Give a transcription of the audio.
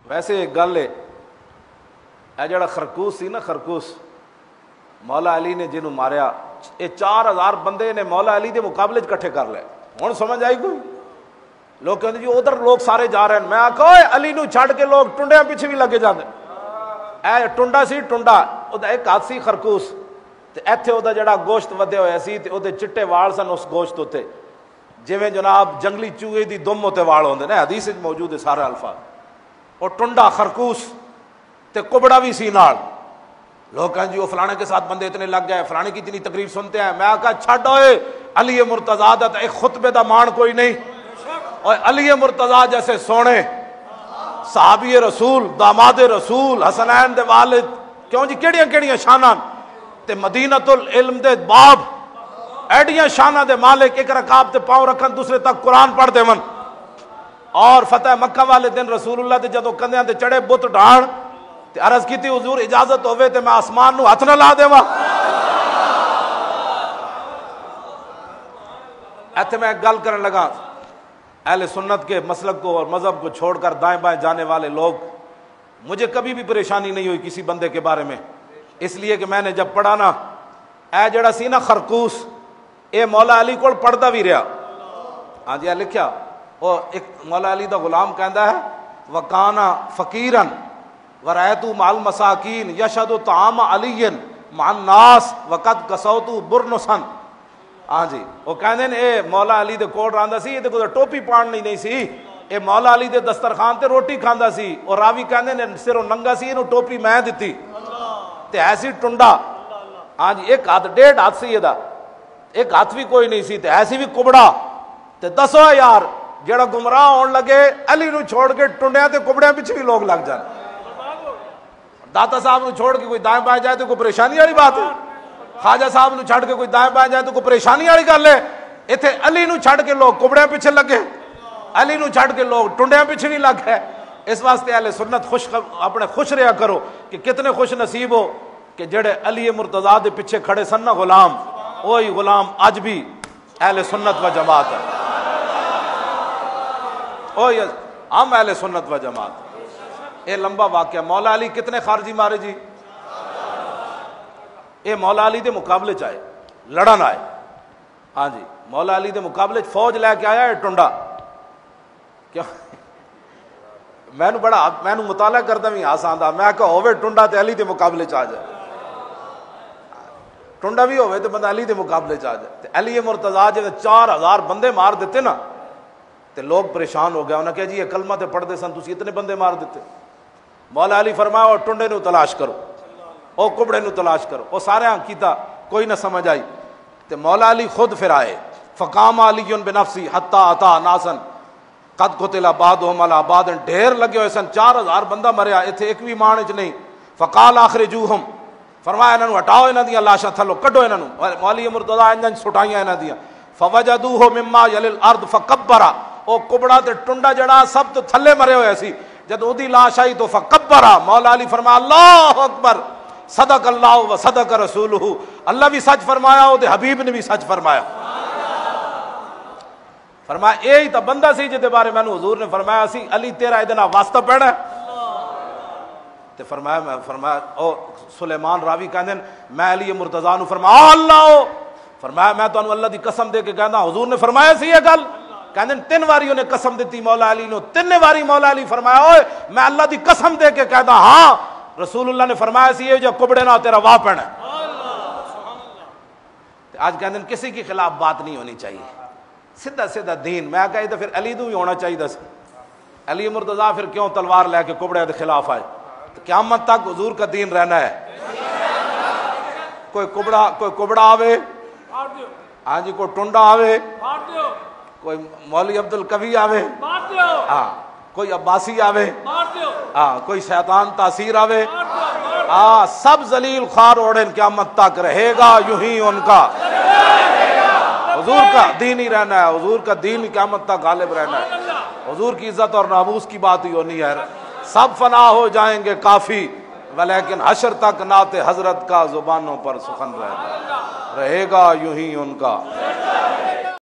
ویسے ایک گل ہے، اے جڑا خرکوس سی نا، خرکوس مولا علی نے جنہوں ماریا، یہ 4000 بندے نے مولا علی دے مقابلے کٹھے کر لے. ہوں سمجھ آئی کوئی؟ لوگ کہتے جی ادھر لوگ سارے جا رہے ہیں، میں آخا علی نو چھڑ کے لوگ ٹنڈیاں پیچھے بھی لگے جاندے. اے ٹنڈا سی، ٹنڈا ایک ہاتھ سی خرکوس، تے ایتھے او دا جڑا گوشت ودیا ہویا سی تے او دے چٹے وال سن اس گوشت اتے، جویں جناب جنگلی چوہے دی دم ہوتے وال ہوندے نے، حدیث وچ موجود ہے سارے الفاظ. اور ٹنڈا خرکوس تے کبڑا بھی سی نال. لوگ کہیں جی وہ فلانے کے ساتھ بندے اتنے لگ گئے، فلانے کی اتنی تقریر سنتے ہیں. میں کہا چھڈ ہوئے، علی مرتضیٰ دا ایک خطبے دا مان کوئی نہیں. اور علی مرتضیٰ جیسے سونے صحابی رسول، داماد رسول، حسنین دے والد، کیوں جی کیڑیاں کیڑیاں شاناں، تے مدینۃ العلم دے باب، ایڈیاں شاناں دے مالک، ایک رکعت تے پاؤں رکھن دوسرے تک قرآن پڑھ دے من. اور فتح مکہ والے دن رسول اللہ تے جدوں کندیاں تے چڑھے بت ڈھان تے عرض کیتی حضور اجازت ہوئے تے میں آسمان نو ہاتھ نہ لا دیواں. ایتھے میں ایک گل کرن لگا، اہل سنت کے مسلک کو اور مذہب کو چھوڑ کر دائیں بائیں جانے والے لوگ، مجھے کبھی بھی پریشانی نہیں ہوئی کسی بندے کے بارے میں، اس لیے کہ میں نے جب پڑھا نا، اے جڑا سی نا خرکوس، اے مولا علی کو پڑھتا بھی رہا. ہاں جی لکھیا، اور ایک مولا علی دا غلام کہندا ہے وکانا فقیرن ورایتو مع المساکین یشہد طعام علی مع الناس وقد کسوت برنسن. ہاں جی وہ کہندے نے اے مولا علی دے کول رہندا سی، تے کوئی ٹوپی پاڑنی نہیں سی، اے مولا علی دے دسترخوان تے روٹی کھاندا سی. اور راوی کہندے نے سروں ننگا سی، اینو ٹوپی میں دتی تے ایسی ٹنڈا. ہاں جی ایک ہاتھ 1.5 ہاتھ سی دا، ایک ہاتھ بھی کوئی نہیں سی تے ایسی بھی کبڑا. تے دسو یار جڑا گمراہ ہون لگے علی نو چھوڑ کے ٹنڈیاں تے کبڑیاں پیچھے بھی لوگ لگ جان. داتا صاحب نو چھوڑ کے کوئی دائیں بائیں جائے تو کوئی پریشانی والی بات ہے؟ خواجہ صاحب نو چھڑ کے کوئی دائیں بائیں جائے تو کوئی پریشانی والی گل ہے؟ ایتھے علی نو چھڑ کے لوگ کبڑیاں پیچھے لگے، علی نو چھڑ کے لوگ ٹنڈیاں پیچھے نہیں لگ گئے. اس واسطے اہل سنت اپنے خوش رہا کرو کہ کتنے خوش نصیب ہو کہ جڑے علی مرتضیٰ دے پیچھے کھڑے سن نا غلام، وہی غلام اج بھی اہل سنت و جماعت ہے. وہی ہم اہل سنت و جماعت. اے لمبا واقعہ. مولا علی کتنے خارجی مارے جی؟ اے مولا علی دے مقابلے چاہے لڑن آئے. ہاں جی مولا علی دے مقابلے فوج لے کے آیا ہے ٹنڈا. کیا میں مطالعہ کرتا بھی آسان تھا، میں کہا ہوئے ٹنڈا تے علی دے مقابلے چاہ جائے، ٹنڈا بھی ہوئے تو بندہ علی دے مقابلے چاہ جائے. تے علی مرتضیٰ جب 4000 بندے مار دیتے نا تے لوگ پریشان ہو گیا. انہوں نے کہا جی یہ کلمہ تے پڑھ دے سن تسی اتنے بندے مار دیتے. مولا علی فرمایا اور ٹنڈے نو تلاش کرو، او کبڑے نو تلاش کرو. وہ سارے کیتا، کوئی نہ سمجھ آئی. تے مولا علی خود پھر آئے. فقام علی بنفسی حتی اتا ناسن قد قتل بعضهم علی بعض. ڈھیر لگے ہوئے سن، 4000 بندہ مریا، ایتھے ایک بھی مان وچ نہیں. فقال اخرجوہم، فرمایا انہاں نو ہٹاؤ، انہاں دیاں لاشاں تھلو کڈو انہاں نو. مولی مرتضیٰ انہاں سٹائیاں انہاں دیاں. فوجدوہ مما یلی الارض فکبر. او کبڑا تے ٹنڈا جڑا سب تو تھلے مرے ہوئے سی. جب اودی لاش آئی تو فکبر. مولا علی فرمایا اللہ اکبر، صدق اللہ و صدق رسولہ. اللہ بھی سچ فرمایا، او دے حبیب نے بھی سچ فرمایا. فرمایا اے ہی تا بندہ سی جے بارے میں حضور نے فرمایا سی علی تیرا ادنا واسطہ پینا ہے. تے فرمایا او سلیمان راوی کہندے میں علی مرتضیٰ نو فرمایا اللہ، فرمایا میں تانوں اللہ دی قسم دے کے کہندا حضور نے فرمایا سی یہ گل. کہندے 3 واری انہیں قسم دیتی مولا علی نو. 3 واری مولا علی فرمایا اوئے میں اللہ دی قسم دے کے کہدا ہاں رسول اللہ نے فرمایا سی یہ جو کبڑے نہ تیرا واہ پینا ہے. آج کہندے کسی کے خلاف بات نہیں ہونی چاہیے، سیدھا سیدھا دین. میں کہا تو پھر علی تو بھی ہونا چاہیے سی. علی مرتضیٰ پھر کیوں تلوار لے کے کبڑے کے خلاف آئے؟ تو قیامت تک حضور کا دین رہنا ہے. کوئی کبڑا آوے، ہاں جی کوئی ٹنڈا آوے، کوئی مولوی عبد القوی آوے، ہاں کوئی عباسی آوے، ہاں کوئی شیطان تاثیر آوے، ہاں سب ذلیل خوار اوڑن قیامت تک رہے گا یوں ہی ان کا. حضور کا دین ہی رہنا ہے، حضور کا دین قیامت تک غالب رہنا ہے. حضور کی عزت اور ناموس کی بات ہی ہونی ہے. سب فنا ہو جائیں گے کافی، ولیکن حشر تک نعت حضرت کا زبانوں پر سخن رہے گا یوں ہی ان کا.